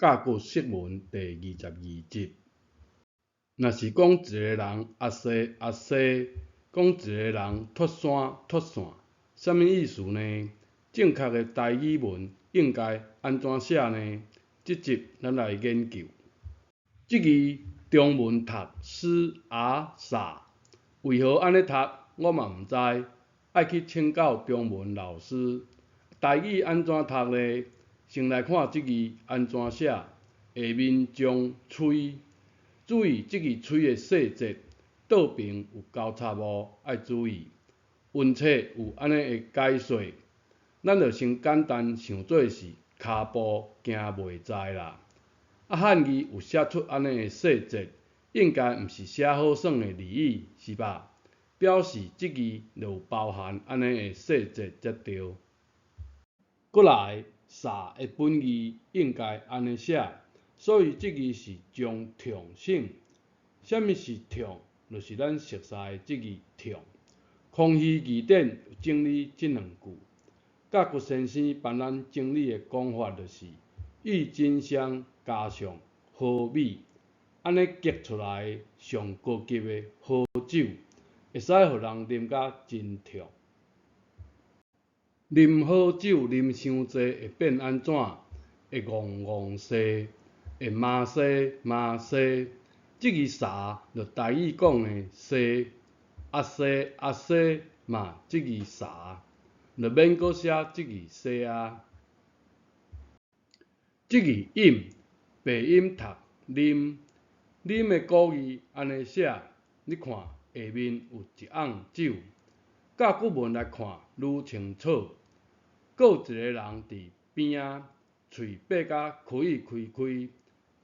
甲骨释文第22集。若是讲一个人压西压西，讲一个人脱线脱线，啥物意思呢？正确的台语文应该安怎写呢？这集咱来研究。这字中文读斯啊撒，为何安尼读？我嘛毋知，爱去请教中文老师。台语安怎读呢？先来看这字安怎写。下面将喙，注意这个喙的细节，倒边有交叉无？爱注意。温册有安尼的解说，咱就先简单想做是骹步行袂在啦。汉字有写出安尼的细节，应该毋是写好耍的俚语，是吧？表示这字就有包含安尼的细节才对。过来，撒的本字应该安尼写，所以这字是将痛省。啥物是痛？就是咱熟悉的这字痛。康熙字典有整理这两句，甲骨先生帮咱整理的讲法就是郁金香加上好米，安尼结出来上高级的好酒，会使互人啉甲真痛。啉好酒啉伤济会变安怎？会戆戆西，会麻西麻西。这字撒就台语讲的西，压西压西嘛，这字撒，就免阁写这字西啊。这字饮，白音读啉，啉的古字安尼写，你看下面有一甕酒。甲骨文来看愈清楚。阁有一个人伫边仔，喙闭甲开开，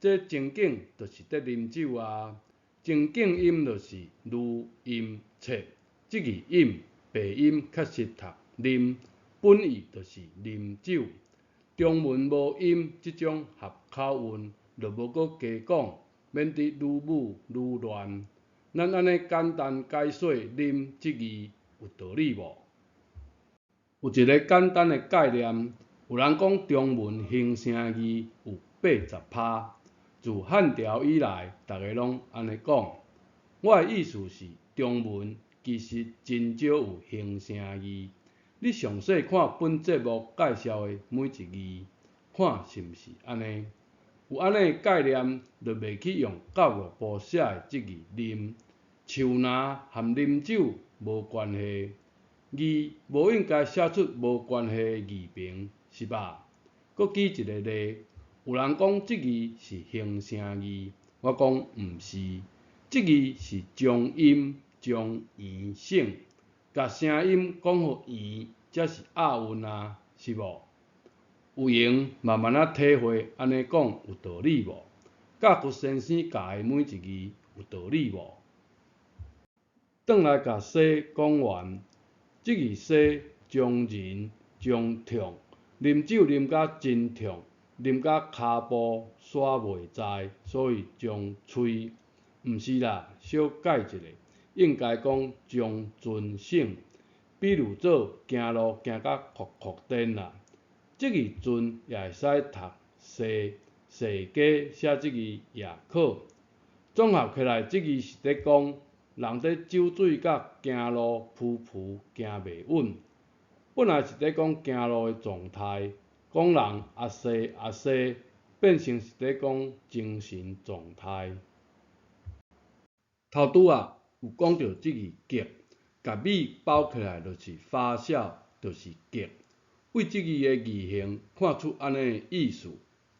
这情景就是在啉酒啊。正经音就是如饮切，这字饮白音确实读啉，本意就是啉酒。中文无音这种合口韵，就无阁加讲，免得愈武愈乱。咱安尼简单解说啉这字有道理无？有一个简单的概念，有人讲中文形声字有80%，自汉朝以来，大家拢安尼讲。我的意思是，中文其实真少有形声字。你详细看本节目介绍的每一字，看是毋是安尼？有安尼的概念，就袂去用教育部写的这字啉，像若和啉酒无关系。字无应该写出无关系的字评，是吧？阁举一个例，有人讲这字是形声字，我讲毋是，这字是将音将言省，甲声音讲互言，才是押韵啊，是无？有闲慢慢仔体会，安尼讲有道理无？甲骨先生教的每一字有道理无？转来甲西讲完。这字西将人将痛，啉酒啉甲真痛，啉甲骹步煞袂在，所以将喙，毋是啦，小改一下，应该讲将尊省。比如做行路行甲哭哭颠啦，这字尊也会使读世，世家写这字也可。综合起来，这字是在讲。人在酒醉甲行路浮浮行袂稳，本来是在讲行路的状态，讲人压西压西，变成是在讲精神状态。头拄啊有讲到这字结，甲米包起来就是发酵，就是结。为这字的字形看出安尼的意思，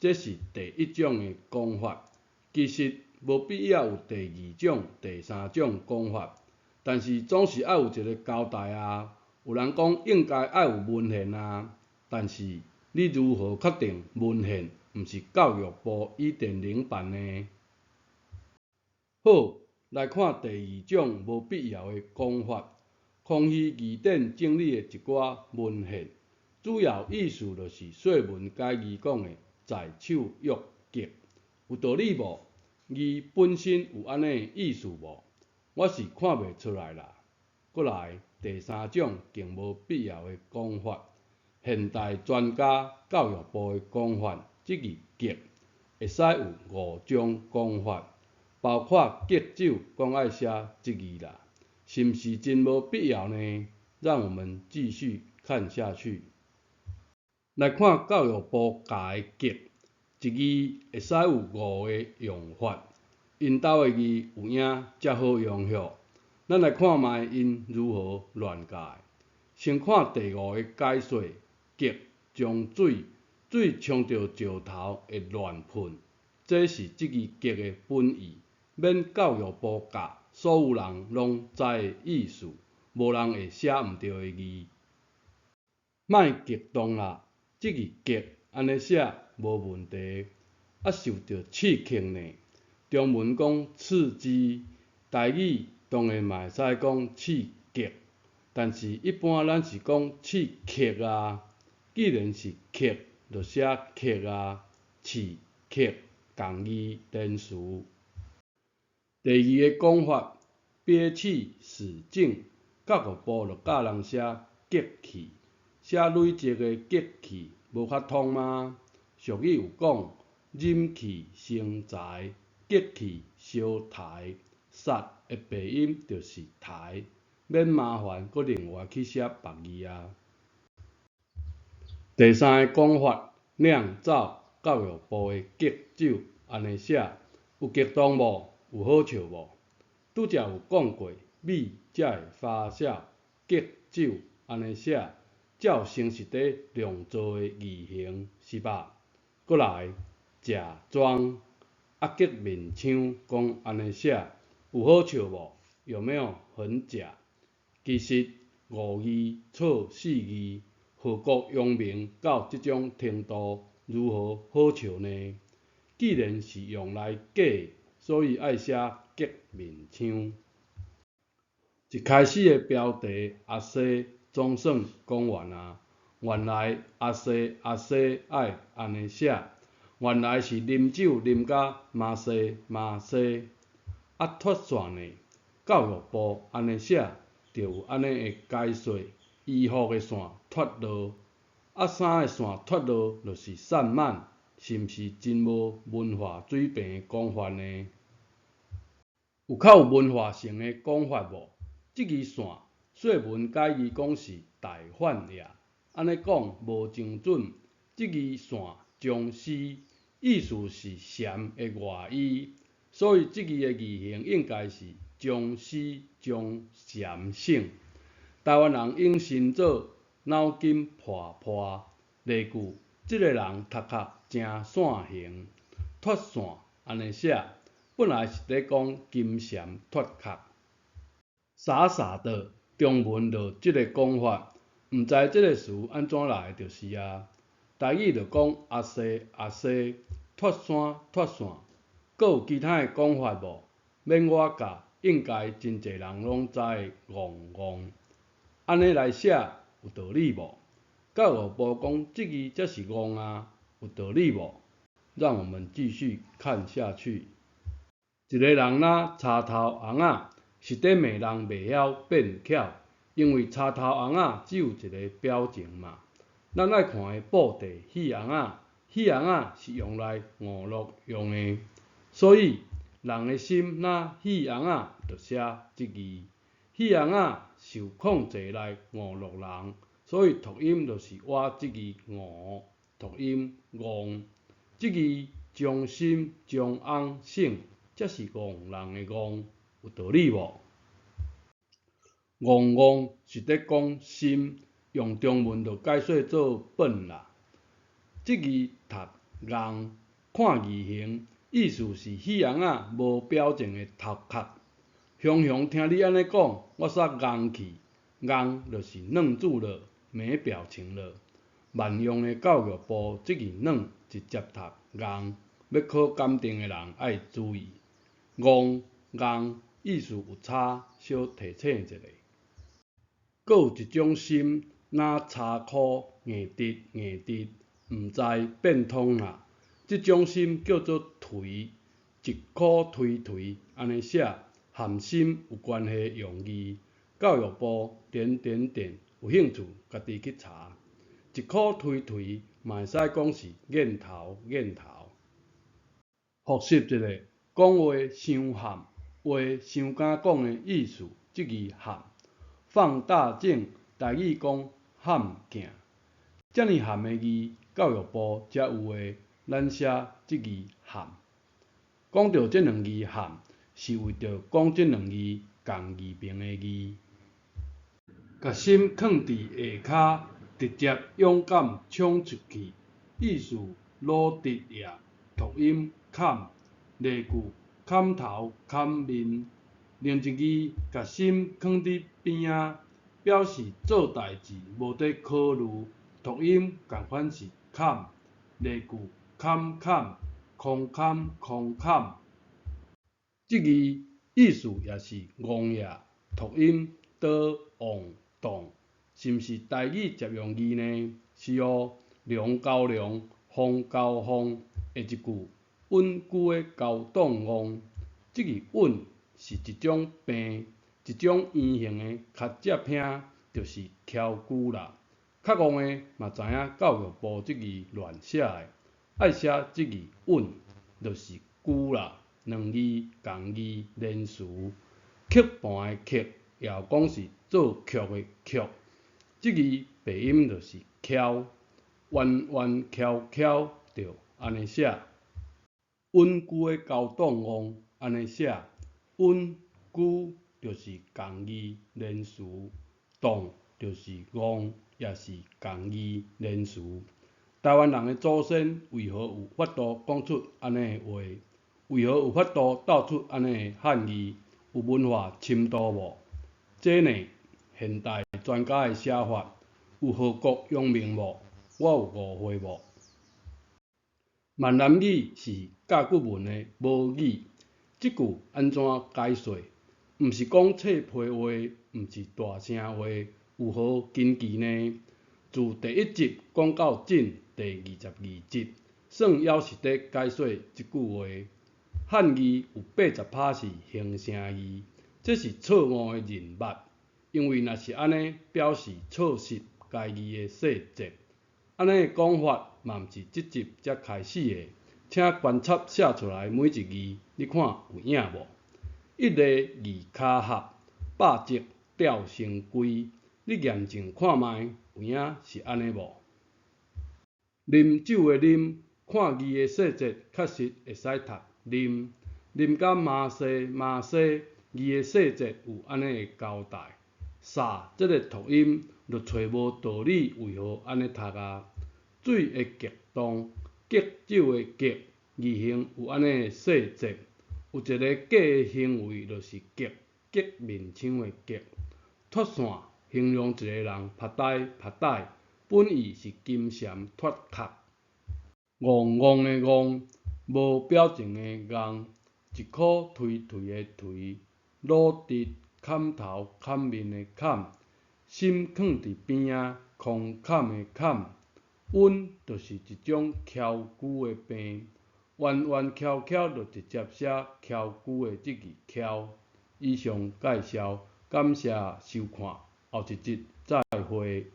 这是第一种的讲法。其实。无必要有第二种、第三种讲法，但是总是爱有一个交代啊。有人讲应该爱有文献啊，但是你如何确定文献毋是教育部1.0办呢？好，来看第二种无必要的讲法。康熙字典整理的一寡文献，主要意思就是说文解字讲的在手约结，有道理无？字本身有安尼的意思无？我是看袂出来啦。过来，第三种更无必要的讲法，现代专家教育部的讲法，这字结会使有5种讲法，包括吉酒讲爱写1字啦，是毋是真无必要呢？让我们继续看下去。来看教育部教的吉，一字会使有5个用法，因兜的字有影才好用许。咱来看卖因如何乱教。先看第5个解说，吉将水冲到石头会乱喷，这是这字吉的本意，免教育部教，所有人拢知的意思，无人会写毋对的字。莫激动啦，这字吉安尼写无问题，受到刺激呢。中文讲刺激，台语当然嘛会使讲刺激，但是一般咱是讲刺激啊。既然是激，就写激啊，刺激同义连词。第2个讲法，憋气使劲，教育部就教人写激气，写累积的激气无较通吗？俗语有讲，忍气生财，激气烧台，杀的鼻音就是台，免麻烦搁另外去写别字啊。第3个讲法，酿造教育部的吉酒安尼写，有激动无？有好笑无？拄则有讲过，米才会发酵，吉酒安尼写，才有成实地酿造的字形，是吧？搁来，食庄吉面枪讲安尼写，有好笑无？有没有很假？其实5字错4字。何国扬名到这种程度，如何好笑呢？既然是用来假，所以爱写吉面枪。一开始的标题阿西总算讲完啊，原来阿西爱安尼写，原来是啉酒啉甲麻西，脱线呢？教育部安尼写，就有安尼的解说。衣服的线脱落，衫的线脱落，就是散漫，是毋是真无文化水平的讲法呢？有较有文化性的讲法无？这字线，说文解字讲是大范也，安尼讲无精准。这字线将丝，意思是蝉的外衣，所以这字的字形应该是将丝将蝉省。台湾人用心做，脑筋破破。例句，这个人头壳真线形，脱线安尼写，本来是咧讲金蝉脱壳。傻傻的，中文就这个讲法，毋知这个词安怎来就是啊。台语就讲阿西，脱线，阁有其他的讲法无？免我教，应该真侪人拢知的戆。安尼来写有道理无？教育部讲这字才是戆啊，有道理无？让我们继续看下去。一个人若插头红仔，是伫骂人袂晓变巧，因为插头红仔只有一个表情嘛。咱爱看的布袋戏红仔，戏红仔是用来娱乐用的，所以人的心若戏红仔，就写这字。戏红仔受控制来娱乐人，所以读音就是我这字娱，读音戆。这字将心将翁省，才是戆人的戆，有道理无？戆是伫讲心，用中文就解说做笨啦。这字读戆，看字形，意思是戏红仔无表情的头壳。常常听你安尼讲，我煞戆去，戆就是愣住了，没表情了。万用的教育部这字软直接读戆，要考检定的人爱注意。戆意思有差，小提醒一下。阁有一种心，若查苦硬直，毋知变通啦。这种心叫做颓，一苦颓安尼写。含心有关系用字，教育部……有兴趣家己去查。一苦颓嘛会使讲是瘾头。复习一下，讲话伤含，话伤敢讲的意思，即字含。放大镜，台语讲含镜。遮尔含的字，教育部才有诶，咱写即字含。讲到即两字含，是为着讲即两字共字边的字。甲心放伫下骹，直接勇敢冲出去，意思努直也，读音砍，例句砍头砍面。另一字甲心放伫边仔，表示做代志无得考虑，读音共款是砍，例句坎坎，空坎空坎。即字意思也是戆也，读音倒旺动，是毋是台语接用字呢？是哦，梁交梁，风交风，下一句稳固的交党旺。即字稳是一种病，一种圆形的较接兄，就是翘久啦。较戆的嘛知影教育部即字乱写的，爱写即字稳，就是久啦。两字共字连词，曲盘的曲，也有讲是做曲的曲。即字白音就是翘，弯弯翘翘，就安尼写。稳固的交党旺，安尼写。稳固就是共字连词，党就是旺，也是共字连词。台湾人的祖先为何有法度讲出安尼的话？为何有法度斗出安尼的汉字？有文化深度无？这呢，现代专家的写法有何国用名无？我有误会无？闽南语是甲骨文的母语，即句安怎解说？毋是讲册批话，毋是大声话，有何根据呢？自第一集讲到正第22集，算夭是伫解说即句话。汉字有80%是形声字，这是错误的认捌，因为若是安尼，表示错失该字的细节。安尼的讲法嘛毋是即集才开始的，请观察写出来每一字，你看有影无？一个二骹合，百折吊成规，你验证看卖，有影是安尼无？啉酒的啉，看字的细节，确实会使读啉。啉甲麻西麻西，字的细节有安尼的交代。煞这个读音，就找无道理为何安尼读啊？水的激动，激酒的激，字形有安尼的细节。有一个假的行为，就是激，激面腔的激。脱线，形容一个人发呆发呆，本意是金蝉脱壳。戆戆的戆，无表情的戆，一颗推推的推，努直砍头砍面的砍，心放伫边仔，空坎的坎。稳就是一种翘久的病，弯弯翘翘就直接写翘久的即字翘。以上介绍，感谢收看，后一集再会。